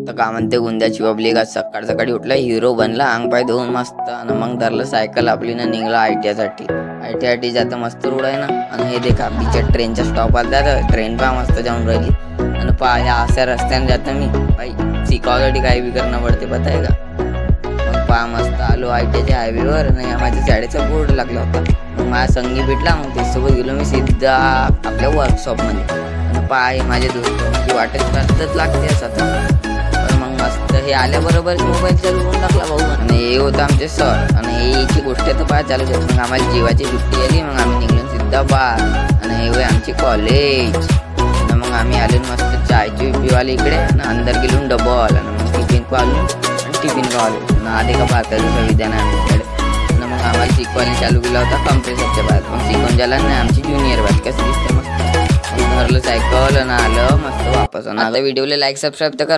तर का म्हणते गुंद्याची पब्लिक आज सकाळ सकाळी उठला हिरो बनला अंग पाय धुवून मस्त आणि मग धरलं सायकल आपली ना निघला ITI साठी ITI जातं मस्त रोड आहे ना आणि हे देखा बीच्या ट्रेनच्या स्टॉपला जातं ट्रेन पहा मस्त जाऊन राहिली आणि पहा ह्या अशा रस्त्याने जातं मी बाई शिकावसाठी काही बी करणं पडते पता आहे का। मग पहा मस्त आलो ITI हायवेवर आणि माझ्या शाळेचा बोर्ड लागला होता मग माझा संगी भेटला मग त्याच्यासोबत गेलो मी सिद्धा आपल्या वर्कशॉपमध्ये आणि पहा माझे दोस्त माझी वाटच करतच लागते असं मस्त हे आल्याबरोबर मोबाईल चालू करून टाकला भाऊ आणि हे होतं आमचे सर आणि हेची गोष्ट तर पहा चालू शकतो मग आम्हाला जीवाची सुट्टी आली मग आम्ही निघलो सिद्धा बार आणि हे होय आमची कॉलेज मग आम्ही आलो मस्त चायची पिवाले इकडे आणि अंदर गेलो डबल आणि मग टिफिन को आलो आणि टिफिन को आलो ना आधी का भारताचं संविधान आहे आमच्याकडे आणि मग आम्हाला शिकवायला चालू केला होता कम्प्रेसरच्या बाहेर मग शिकवून झाला नाही आमची ज्युनियर बॅच कसं दिसते मस्त धरलं सायकल आणि आलं मस्त वापस आता व्हिडिओला लाईक सबस्क्राईब तर करा।